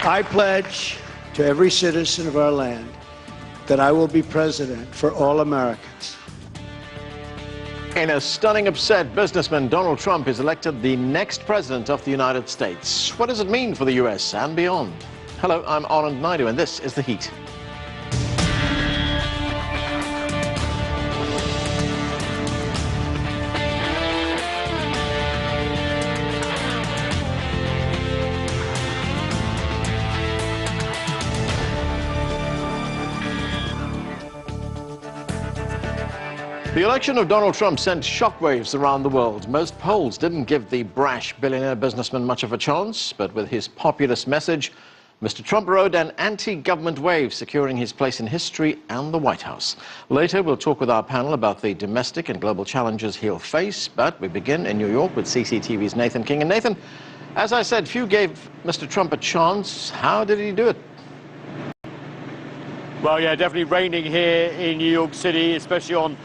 I pledge to every citizen of our land that I will be president for all Americans. In a stunning upset, businessman Donald Trump is elected the next president of the United States. What does it mean for the US and beyond? Hello, I'm Anand Naidu, and this is The Heat. The election of Donald Trump sent shockwaves around the world. Most polls didn't give the brash billionaire businessman much of a chance, but with his populist message, Mr. Trump rode an anti-government wave, securing his place in history and the White House. Later, we'll talk with our panel about the domestic and global challenges he'll face, but we begin in New York with CCTV's Nathan King. And Nathan, as I said, few gave Mr. Trump a chance. How did he do it? Well, yeah, definitely raining here in New York City, especially on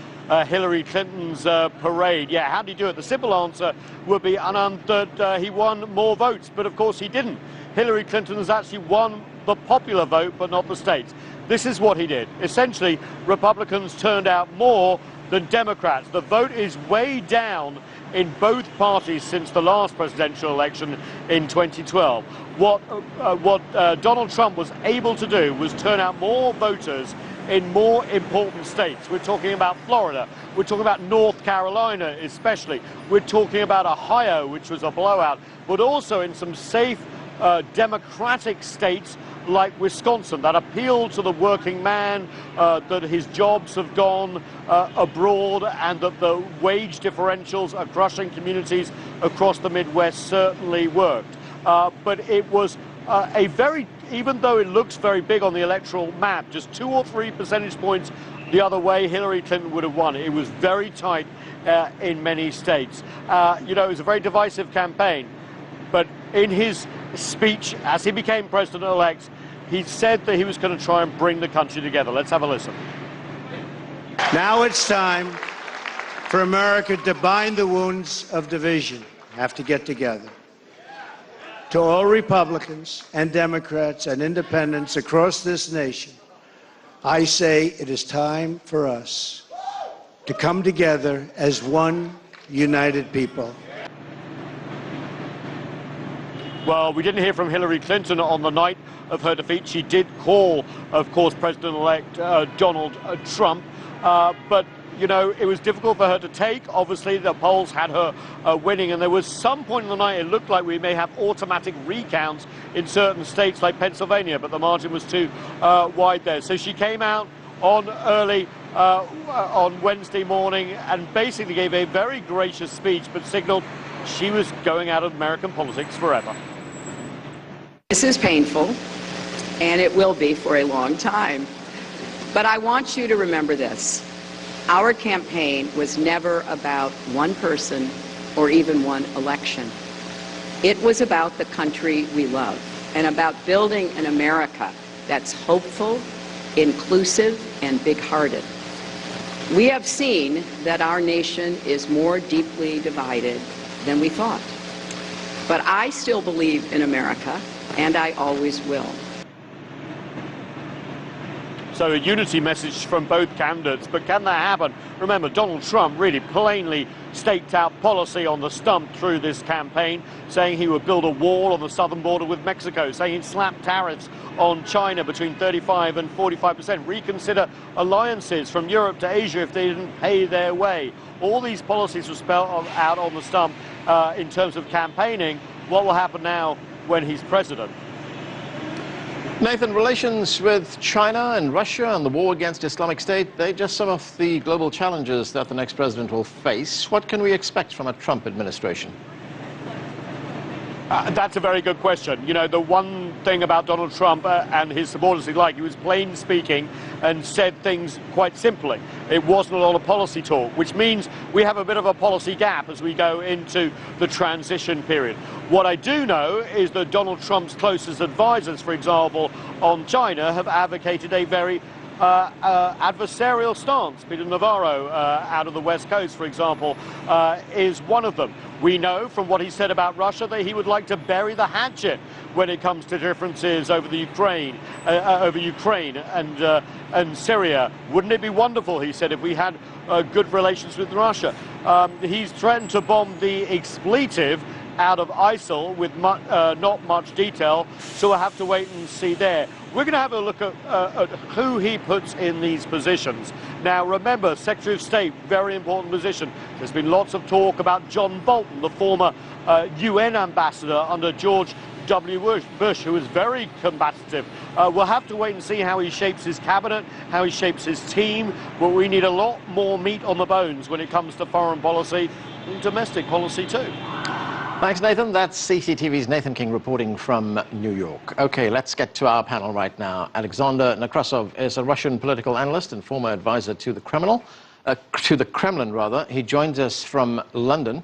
Hillary Clinton's parade. Yeah, how did he do it? The simple answer would be, Anand, that he won more votes, but of course he didn't. Hillary Clinton has actually won the popular vote, but not the states. This is what he did. Essentially, Republicans turned out more than Democrats. The vote is way down in both parties since the last presidential election in 2012. What Donald Trump was able to do was turn out more voters in more important states. We're talking about Florida. We're talking about North Carolina especially. We're talking about Ohio, which was a blowout, but also in some safe Democratic states like Wisconsin that appeal to the working man, that his jobs have gone abroad, and that the wage differentials are crushing communities across the Midwest certainly worked. But it was a very, even though it looks very big on the electoral map, just 2 or 3 percentage points the other way, Hillary Clinton would have won. It was very tight in many states. You know, it was a very divisive campaign. But in his speech, as he became president-elect, he said that he was going to try and bring the country together. Let's have a listen. Now it's time for America to bind the wounds of division. Have to get together. To all Republicans and Democrats and independents across this nation, I say it is time for us to come together as one united people. Well, we didn't hear from Hillary Clinton on the night of her defeat. She did call, of course, President-elect Donald Trump, but you know, it was difficult for her to take. Obviously, the polls had her winning, and there was some point in the night it looked like we may have automatic recounts in certain states like Pennsylvania, but the margin was too wide there. So she came out on early on Wednesday morning and basically gave a very gracious speech, but signaled she was going out of American politics forever. This is painful, and it will be for a long time. But I want you to remember this. Our campaign was never about one person or even one election. It was about the country we love and about building an America that's hopeful, inclusive, and big-hearted. We have seen that our nation is more deeply divided than we thought. But I still believe in America, and I always will. So a unity message from both candidates, but can that happen? Remember, Donald Trump really plainly staked out policy on the stump through this campaign, saying he would build a wall on the southern border with Mexico, saying he'd slap tariffs on China between 35 and 45%, reconsider alliances from Europe to Asia if they didn't pay their way. All these policies were spelled out on the stump in terms of campaigning. What will happen now when he's president? Nathan, relations with China and Russia and the war against Islamic State, they're just some of the global challenges that the next president will face. What can we expect from a Trump administration? That's a very good question. You know, the one thing about Donald Trump and his supporters he was plain speaking and said things quite simply. It wasn't a lot of policy talk, which means we have a bit of a policy gap as we go into the transition period. What I do know is that Donald Trump's closest advisors, for example, on China, have advocated a very adversarial stance. Peter Navarro out of the West Coast, for example, is one of them. We know from what he said about Russia that he would like to bury the hatchet when it comes to differences over the Ukraine and Syria. Wouldn't it be wonderful, he said, if we had good relations with Russia? He's threatened to bomb the expletive out of ISIL with not much detail, so we'll have to wait and see there. We're going to have a look at who he puts in these positions. Now, remember, Secretary of State, very important position. There's been lots of talk about John Bolton, the former UN ambassador under George W. Bush, who was very combative. We'll have to wait and see how he shapes his cabinet, how he shapes his team. But we need a lot more meat on the bones when it comes to foreign policy and domestic policy too. Thanks, Nathan. That's CCTV's Nathan King reporting from New York. Okay, let's get to our panel right now. Alexander Nekrasov is a Russian political analyst and former advisor to the Kremlin. He joins us from London.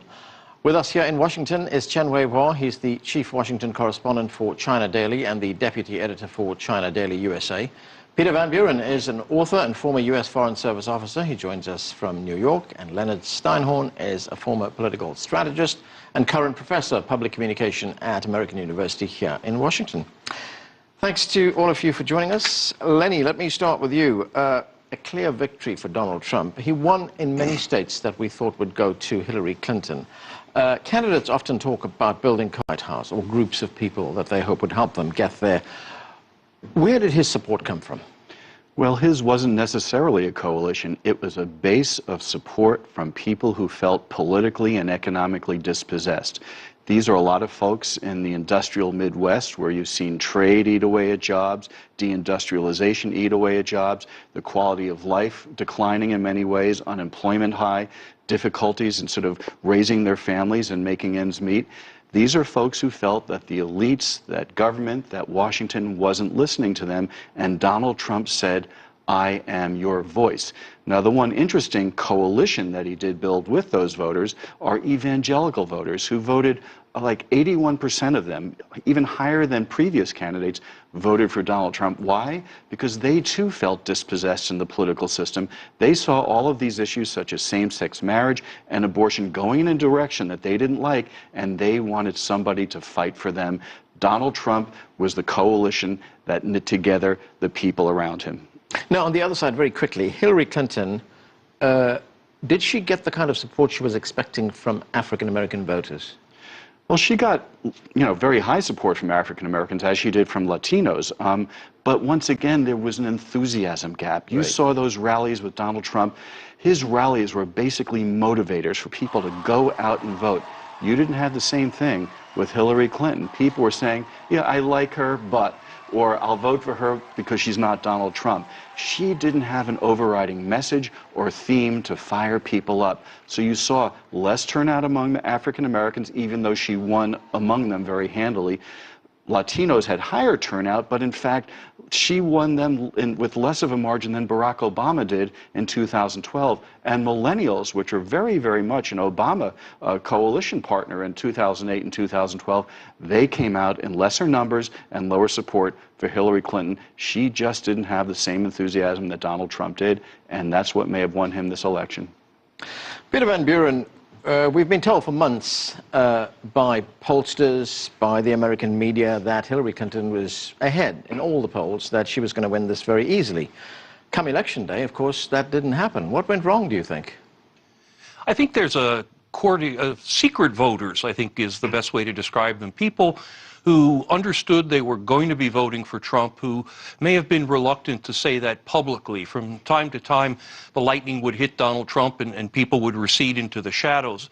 With us here in Washington is Chen Weibo. He's the chief Washington correspondent for China Daily and the deputy editor for China Daily USA. Peter Van Buren is an author and former U.S. Foreign Service officer. He joins us from New York. And Leonard Steinhorn is a former political strategist and current professor of public communication at American University here in Washington. Thanks to all of you for joining us. Lenny, let me start with you. A clear victory for Donald Trump. He won in many states that we thought would go to Hillary Clinton. Candidates often talk about building a White House or groups of people that they hope would help them get there. Where did his support come from? Well, his wasn't necessarily a coalition. It was a base of support from people who felt politically and economically dispossessed. These are a lot of folks in the industrial Midwest where you've seen trade eat away at jobs, deindustrialization eat away at jobs, the quality of life declining in many ways, unemployment high, difficulties in sort of raising their families and making ends meet. These are folks who felt that the elites, that government, that Washington wasn't listening to them, and Donald Trump said, I am your voice. Now, the one interesting coalition that he did build with those voters are evangelical voters who voted, like 81% of them, even higher than previous candidates, voted for Donald Trump. Why? Because they too felt dispossessed in the political system. They saw all of these issues such as same-sex marriage and abortion going in a direction that they didn't like, and they wanted somebody to fight for them. Donald Trump was the coalition that knit together the people around him. Now, on the other side, very quickly, Hillary Clinton, did she get the kind of support she was expecting from African-American voters? Well, she got, very high support from African Americans, as she did from Latinos. But once again, there was an enthusiasm gap. You saw those rallies with Donald Trump. His rallies were basically motivators for people to go out and vote. You didn't have the same thing with Hillary Clinton. People were saying, yeah, I like her, but, or I'll vote for her because she's not Donald Trump. She didn't have an overriding message or theme to fire people up. So you saw less turnout among the African Americans, even though she won among them very handily. Latinos had higher turnout, but in fact, she won them with less of a margin than Barack Obama did in 2012. And millennials, which are very, very much an Obama coalition partner in 2008 and 2012, they came out in lesser numbers and lower support for Hillary Clinton. She just didn't have the same enthusiasm that Donald Trump did, and that's what may have won him this election. Peter Van Buren, we've been told for months by pollsters, by the American media, that Hillary Clinton was ahead in all the polls, that she was going to win this very easily. Come election day, of course, that didn't happen. What went wrong, do you think? I think there's a secret voters, I think, is the best way to describe them. People who understood they were going to be voting for Trump, who may have been reluctant to say that publicly. From time to time, the lightning would hit Donald Trump and people would recede into the shadows.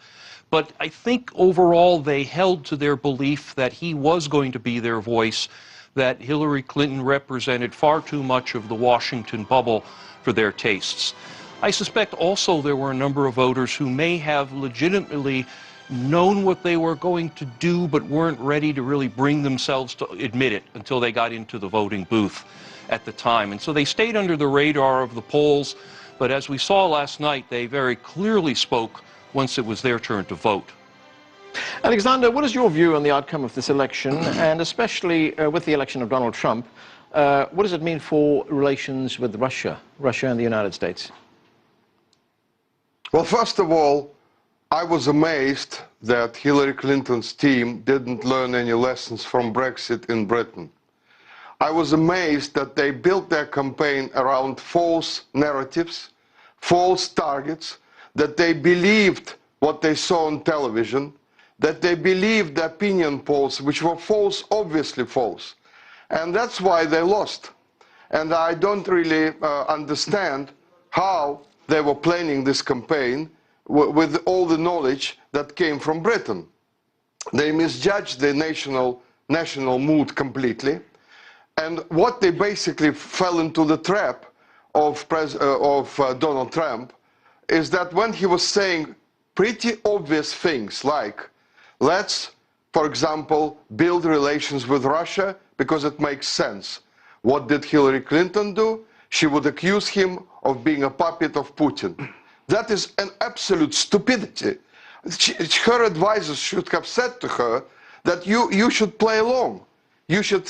But I think overall they held to their belief that he was going to be their voice, that Hillary Clinton represented far too much of the Washington bubble for their tastes. I suspect also there were a number of voters who may have legitimately known what they were going to do, but weren't ready to really bring themselves to admit it until they got into the voting booth at the time. And so they stayed under the radar of the polls, but as we saw last night, they very clearly spoke once it was their turn to vote. Alexander, what is your view on the outcome of this election, and especially with the election of Donald Trump? What does it mean for relations with Russia and the United States? Well, first of all, I was amazed that Hillary Clinton's team didn't learn any lessons from Brexit in Britain. I was amazed that they built their campaign around false narratives, false targets, that they believed what they saw on television, that they believed the opinion polls, which were false, obviously false. And that's why they lost. And I don't really understand how they were planning this campaign with all the knowledge that came from Britain. They misjudged the national mood completely. And what they basically fell into the trap of Donald Trump is that when he was saying pretty obvious things like, let's, for example, build relations with Russia because it makes sense. What did Hillary Clinton do? She would accuse him of being a puppet of Putin. That is an absolute stupidity. Her advisors should have said to her that you should play along. You should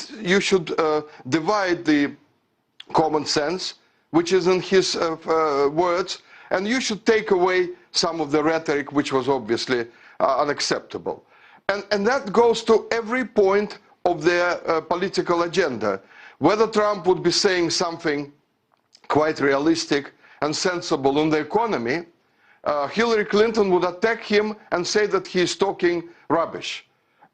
divide the common sense, which is in his words, and you should take away some of the rhetoric, which was obviously unacceptable. And that goes to every point of their political agenda. Whether Trump would be saying something quite realistic and sensible on the economy, Hillary Clinton would attack him and say that he is talking rubbish.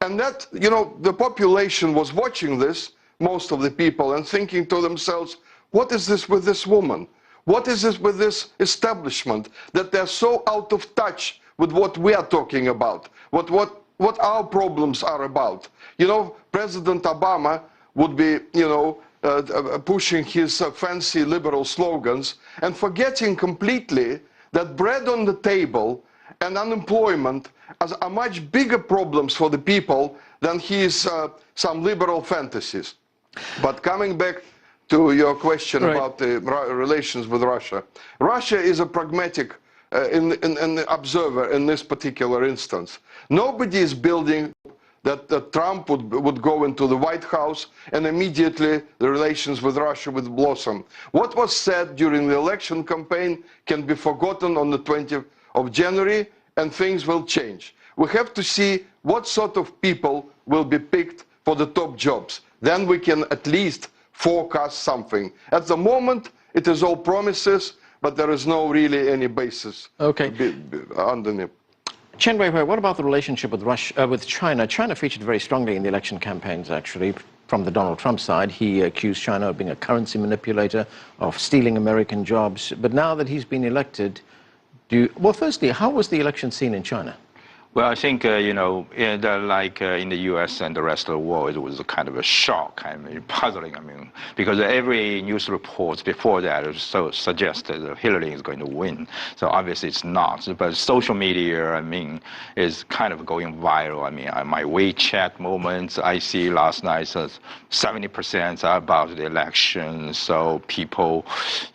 And that, you know, the population was watching this, most of the people, and thinking to themselves, what is this with this woman? What is this with this establishment that they're so out of touch with what we are talking about, what our problems are about? You know, President Obama would be, you know, pushing his fancy liberal slogans and forgetting completely that bread on the table and unemployment are much bigger problems for the people than his some liberal fantasies. But coming back to your question about the relations with Russia, Russia is a pragmatic an observer in this particular instance. Nobody is building that Trump would go into the White House and immediately the relations with Russia would blossom. What was said during the election campaign can be forgotten on the 20th of January, and things will change. We have to see what sort of people will be picked for the top jobs. Then we can at least forecast something. At the moment, it is all promises, but there is no really any basis underneath. Chen Weiwei, what about the relationship with China? China featured very strongly in the election campaigns, actually, from the Donald Trump side. He accused China of being a currency manipulator, of stealing American jobs. But now that he's been elected, well, firstly, how was the election seen in China? Well, I think, you know, like in the U.S. and the rest of the world, it was a kind of a shock, I mean, puzzling, I mean, because every news report before that suggested that Hillary is going to win. So obviously it's not. But social media, I mean, is kind of going viral. I mean, my WeChat moments I see last night says 70% are about the election. So people,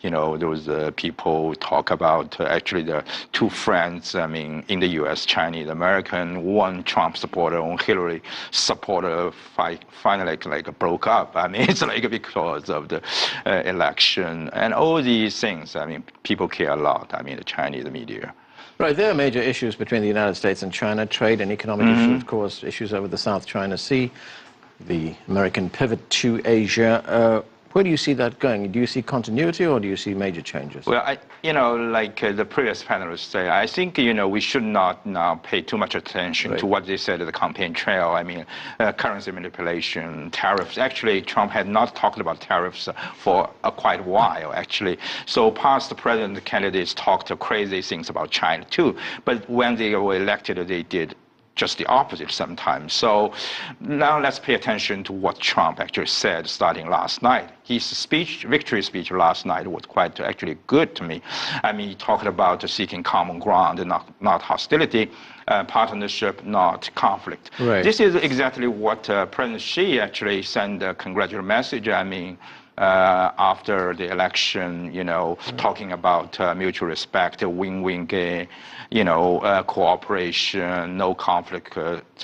you know, there was people talk about actually the two friends, I mean, in the U.S., Chinese American, one Trump supporter, one Hillary supporter finally like broke up. I mean, it's like because of the election and all these things. I mean, people care a lot. I mean, the Chinese media. Right, there are major issues between the United States and China, trade and economic issues, of course, issues over the South China Sea, the American pivot to Asia. Where do you see that going? Do you see continuity or do you see major changes? Well, you know, like the previous panelists say, I think, you know, we should not now pay too much attention to what they said at the campaign trail. I mean, currency manipulation, tariffs. Actually, Trump had not talked about tariffs for quite a while, actually. So past president candidates talked crazy things about China, too. But when they were elected, they did just the opposite sometimes. So now let's pay attention to what Trump actually said starting last night. His speech, victory speech last night was quite actually good to me. I mean, he talked about seeking common ground and not hostility, partnership, not conflict. Right. This is exactly what President Xi actually sent a congratulatory message. I mean, after the election, you know, talking about mutual respect, win-win game, you know, cooperation, no conflict,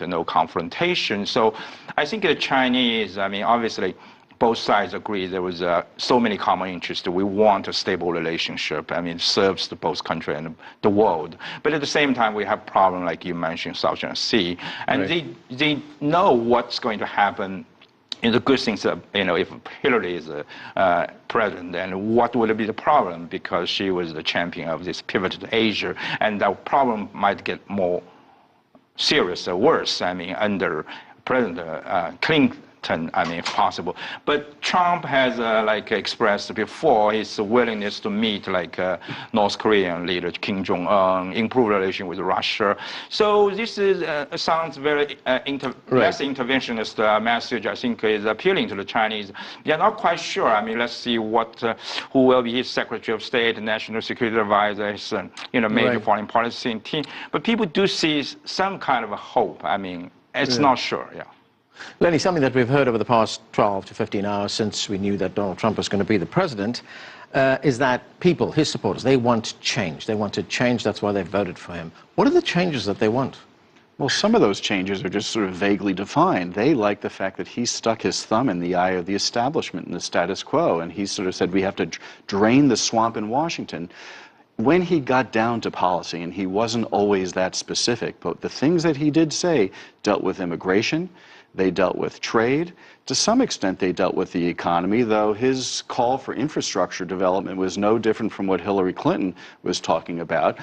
no confrontation. So I think the Chinese, I mean, obviously, both sides agree there was so many common interests. We want a stable relationship. I mean, it serves the both country and the world. But at the same time, we have problem like you mentioned, South China Sea, and they know what's going to happen. The good things, if Hillary is president, and what would be the problem? Because she was the champion of this pivot to Asia, and that problem might get more serious or worse. I mean, under President Clinton, I mean, if possible. But Trump has expressed before his willingness to meet North Korean leader Kim Jong-un, improve relation with Russia. So this is sounds very less interventionist message. I think is appealing to the Chinese. They're not quite sure. I mean, let's see who will be his Secretary of State, National Security Advisor, his major foreign policy team. But people do see some kind of a hope. I mean, it's not sure. Yeah. Lenny, something that we've heard over the past 12 to 15 hours since we knew that Donald Trump was going to be the president is that people, his supporters, they want change. They want to change. That's why they voted for him. What are the changes that they want? Well, some of those changes are just sort of vaguely defined. They like the fact that he stuck his thumb in the eye of the establishment and the status quo, and he sort of said we have to drain the swamp in Washington. When he got down to policy, and he wasn't always that specific, but the things that he did say dealt with immigration, they dealt with trade. To some extent, they dealt with the economy, though his call for infrastructure development was no different from what Hillary Clinton was talking about.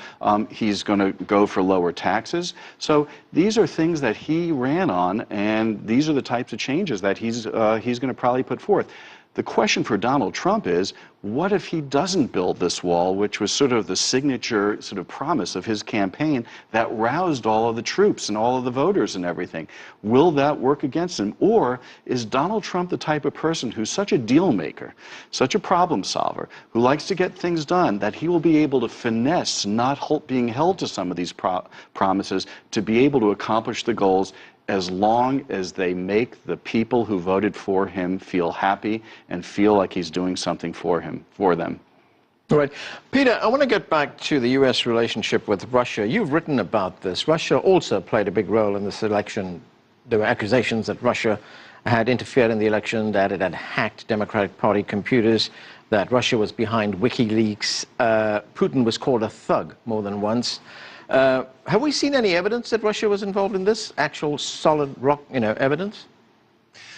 He's going to go for lower taxes. So these are things that he ran on, and these are the types of changes that he's going to probably put forth. The question for Donald Trump is, what if he doesn't build this wall, which was sort of the signature sort of promise of his campaign that roused all of the troops and all of the voters and everything? Will that work against him? Or is Donald Trump the type of person who's such a deal maker, such a problem solver, who likes to get things done, that he will be able to finesse not being held to some of these promises to be able to accomplish the goals as long as they make the people who voted for him feel happy and feel like he's doing something for them. All right. Peter, I want to get back to the U.S. relationship with Russia. You've written about this. Russia also played a big role in this election. There were accusations that Russia had interfered in the election, that it had hacked Democratic Party computers, that Russia was behind WikiLeaks. Putin was called a thug more than once. Have we seen any evidence that Russia was involved in this? Actual solid rock, evidence?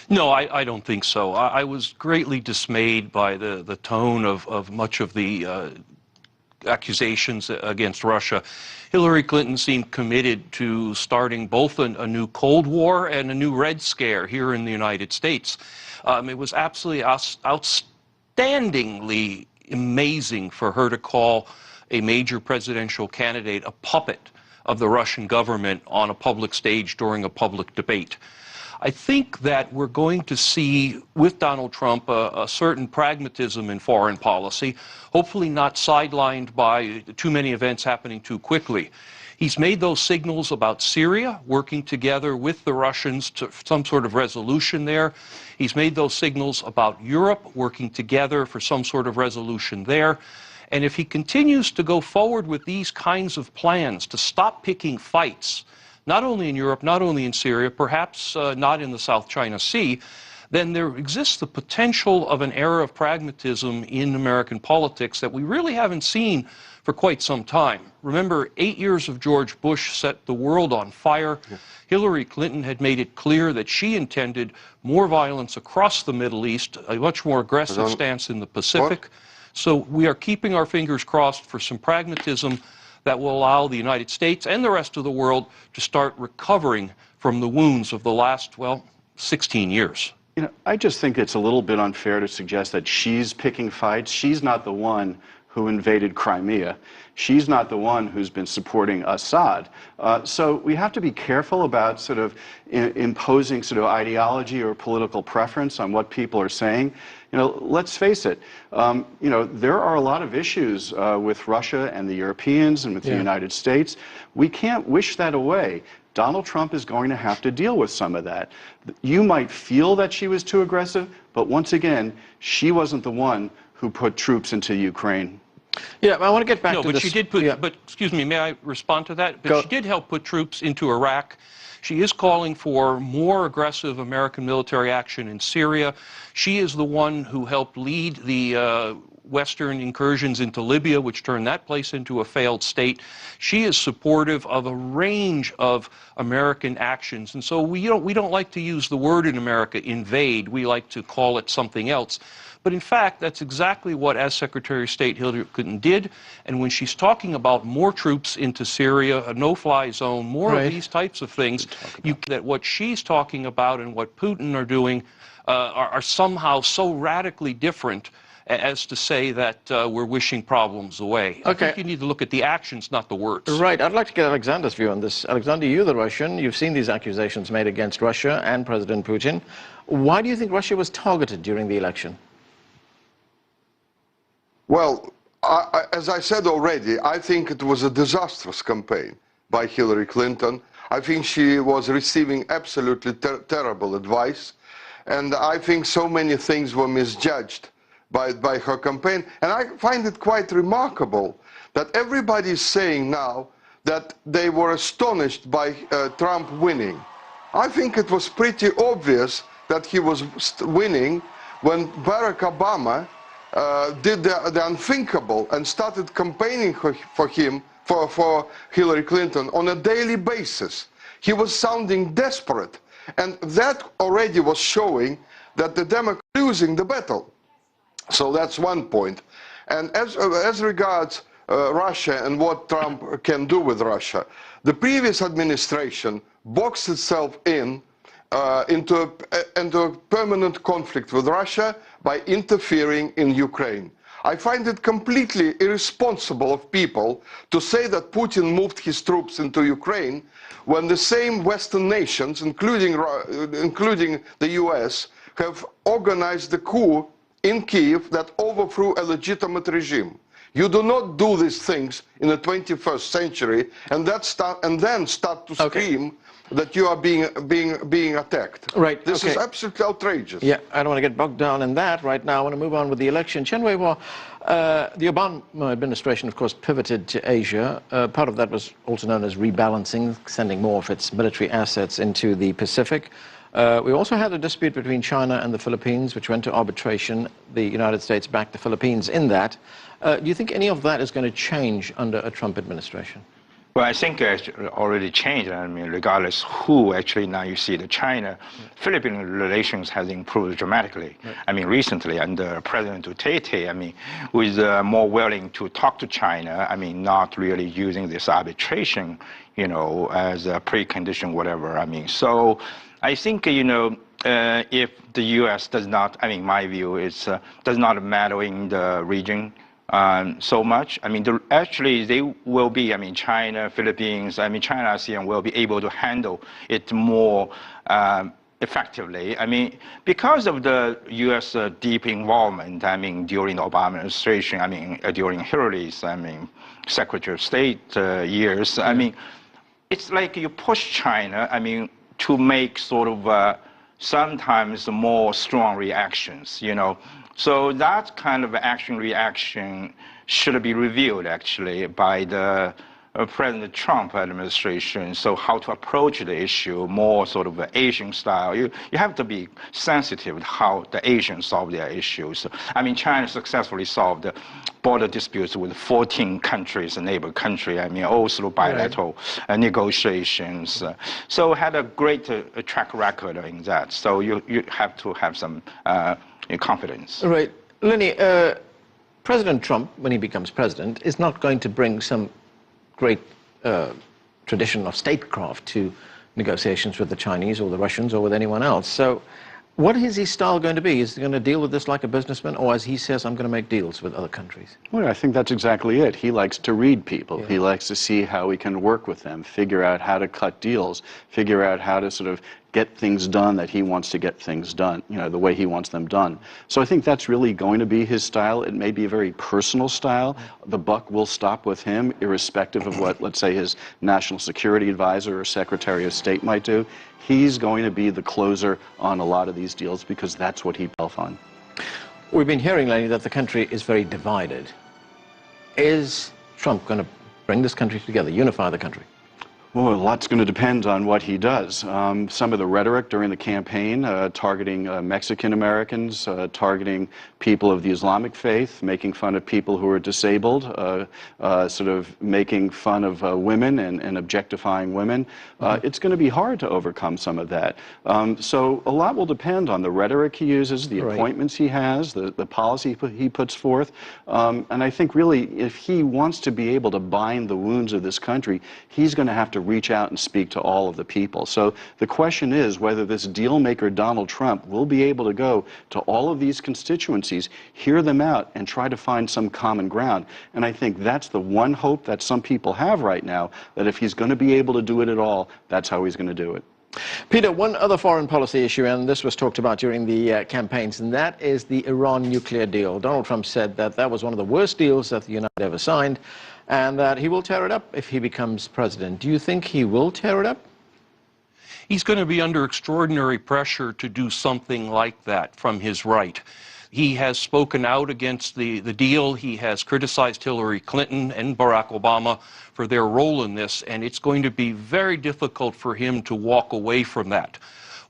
No, I don't think so. I was greatly dismayed by the tone of much of the accusations against Russia. Hillary Clinton seemed committed to starting both a new Cold War and a new Red Scare here in the United States. It was absolutely outstandingly amazing for her to call a major presidential candidate a puppet of the Russian government on a public stage during a public debate. I think that we're going to see with Donald Trump a certain pragmatism in foreign policy, hopefully not sidelined by too many events happening too quickly. He's made those signals about Syria, working together with the Russians to some sort of resolution there. He's made those signals about Europe, working together for some sort of resolution there. And if he continues to go forward with these kinds of plans to stop picking fights, not only in Europe, not only in Syria, perhaps not in the South China Sea, then there exists the potential of an era of pragmatism in American politics that we really haven't seen for quite some time. Remember, 8 years of George Bush set the world on fire. Yeah. Hillary Clinton had made it clear that she intended more violence across the Middle East, a much more aggressive stance in the Pacific. So we are keeping our fingers crossed for some pragmatism that will allow the United States and the rest of the world to start recovering from the wounds of the last, 16 years. I just think it's a little bit unfair to suggest that she's picking fights. She's not the one who invaded Crimea. She's not the one who's been supporting Assad. So we have to be careful about sort of imposing sort of ideology or political preference on what people are saying. Let's face it, there are a lot of issues with Russia and the Europeans and with the United States. We can't wish that away. Donald Trump is going to have to deal with some of that. You might feel that she was too aggressive, but once again, she wasn't the one who put troops into Ukraine. Yeah, I want to get back to but this. she did put, but excuse me, may I respond to that? But she did help put troops into Iraq. She is calling for more aggressive American military action in Syria. She is the one who helped lead the Western incursions into Libya, which turned that place into a failed state. She is supportive of a range of American actions. And so we don't like to use the word in America, invade. We like to call it something else. But in fact, that's exactly what, as Secretary of State Hillary Clinton did. And when she's talking about more troops into Syria, a no-fly zone, more of these types of things, that what she's talking about and what Putin are doing are somehow so radically different as to say that we're wishing problems away. I think you need to look at the actions, not the words. Right. I'd like to get Alexander's view on this. Alexander, you're the Russian. You've seen these accusations made against Russia and President Putin. Why do you think Russia was targeted during the election? Well, as I said already, I think it was a disastrous campaign by Hillary Clinton. I think she was receiving absolutely terrible advice. And I think so many things were misjudged by her campaign. And I find it quite remarkable that everybody is saying now that they were astonished by Trump winning. I think it was pretty obvious that he was winning when Barack Obama did the unthinkable and started campaigning for Hillary Clinton on a daily basis. He was sounding desperate, and that already was showing that the Democrats were losing the battle. So that's one point. And as regards Russia and what Trump can do with Russia, the previous administration boxed itself into a permanent conflict with Russia by interfering in Ukraine. I find it completely irresponsible of people to say that Putin moved his troops into Ukraine when the same Western nations, including the US, have organized the coup in Kiev that overthrew a legitimate regime. You do not do these things in the 21st century and then start to scream that you are being attacked. Right. This is absolutely outrageous. Yeah, I don't want to get bogged down in that right now. I want to move on with the election. Chen Wei-Hua, the Obama administration, of course, pivoted to Asia. Part of that was also known as rebalancing, sending more of its military assets into the Pacific. We also had a dispute between China and the Philippines, which went to arbitration. The United States backed the Philippines in that. Do you think any of that is going to change under a Trump administration? Well, I think it's already changed. I mean, regardless who actually now you see the China-Philippine relations has improved dramatically. Right. I mean, recently under President Duterte, I mean, who is more willing to talk to China. I mean, not really using this arbitration, you know, as a precondition, whatever. I mean, so I think, you know, if the U.S. does not, I mean, my view is does not matter in the region so much. I mean, actually, they will be, I mean, China, Philippines, I mean, China, ASEAN will be able to handle it more effectively. I mean, because of the U.S. Deep involvement, I mean, during the Obama administration, I mean, during Hillary's, I mean, Secretary of State years, I mean, it's like you push China, I mean, to make sort of sometimes more strong reactions, you know. So that kind of action-reaction should be reviewed, actually, by the President Trump administration. So how to approach the issue more sort of Asian style. You have to be sensitive to how the Asians solve their issues. I mean, China successfully solved the border disputes with 14 countries, a neighbor country, I mean, all through bilateral negotiations. So had a great track record in that. So you have to have some confidence. Right. Lenny, President Trump, when he becomes president, is not going to bring some great tradition of statecraft to negotiations with the Chinese or the Russians or with anyone else. So what is his style going to be? Is he going to deal with this like a businessman, or as he says, I'm going to make deals with other countries? Well, I think that's exactly it. He likes to read people. Yeah. He likes to see how he can work with them, figure out how to cut deals, figure out how to sort of get things done that he wants to get things done, you know, the way he wants them done. So I think that's really going to be his style. It may be a very personal style. The buck will stop with him, irrespective of what, let's say, his national security advisor or secretary of state might do. He's going to be the closer on a lot of these deals because that's what he'd help on. We've been hearing lately that the country is very divided. Is Trump going to bring this country together, unify the country? Well, a lot's going to depend on what he does. Some of the rhetoric during the campaign, targeting Mexican Americans, targeting people of the Islamic faith, making fun of people who are disabled, sort of making fun of women and objectifying women. It's going to be hard to overcome some of that. So a lot will depend on the rhetoric he uses, the appointments he has, the policy he puts forth. And I think really if he wants to be able to bind the wounds of this country, he's going to have to reach out and speak to all of the people. So the question is whether this deal maker Donald Trump will be able to go to all of these constituencies, hear them out, and try to find some common ground. And I think that's the one hope that some people have right now, that if he's going to be able to do it at all, that's how he's going to do it. Peter, one other foreign policy issue, and this was talked about during the campaigns, and that is the Iran nuclear deal. Donald Trump said that that was one of the worst deals that the United States ever signed, and that he will tear it up if he becomes president. Do you think he will tear it up? He's going to be under extraordinary pressure to do something like that from his right. He has spoken out against the deal. He has criticized Hillary Clinton and Barack Obama for their role in this, and it's going to be very difficult for him to walk away from that.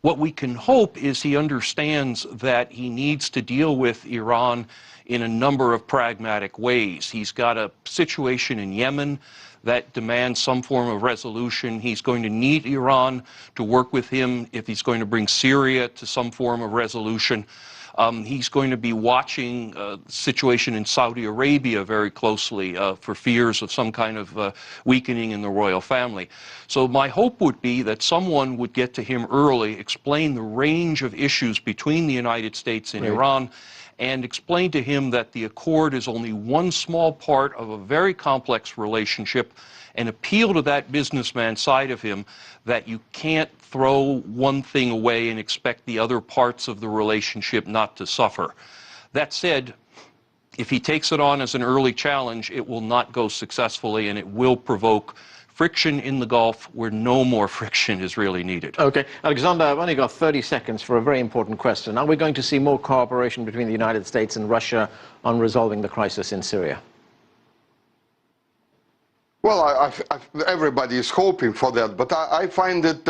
What we can hope is he understands that he needs to deal with Iran in a number of pragmatic ways. He's got a situation in Yemen that demands some form of resolution. He's going to need Iran to work with him if he's going to bring Syria to some form of resolution. He's going to be watching the situation in Saudi Arabia very closely for fears of some kind of weakening in the royal family. So my hope would be that someone would get to him early, explain the range of issues between the United States and Iran, and explain to him that the accord is only one small part of a very complex relationship, and appeal to that businessman side of him that you can't throw one thing away and expect the other parts of the relationship not to suffer. That said, if he takes it on as an early challenge, it will not go successfully, and it will provoke friction in the Gulf where no more friction is really needed. Okay. Alexander, I've only got 30 seconds for a very important question. Are we going to see more cooperation between the United States and Russia on resolving the crisis in Syria? Well, everybody is hoping for that, but I find it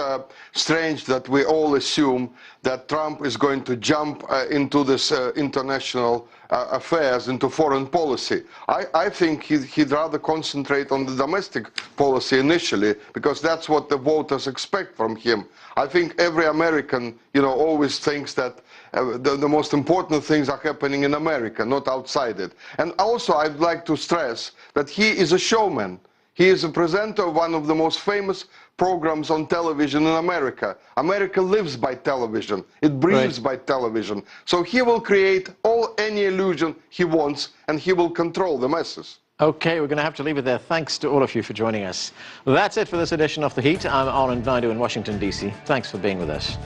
strange that we all assume that Trump is going to jump into this international affairs, into foreign policy. I think he'd rather concentrate on the domestic policy initially, because that's what the voters expect from him. I think every American, always thinks that the most important things are happening in America, not outside it. And also, I'd like to stress that he is a showman. He is a presenter of one of the most famous programs on television in America. America lives by television. It breathes by television. So he will create any illusion he wants, and he will control the masses. Okay, we're going to have to leave it there. Thanks to all of you for joining us. That's it for this edition of The Heat. I'm Anand Naidu in Washington, D.C. Thanks for being with us.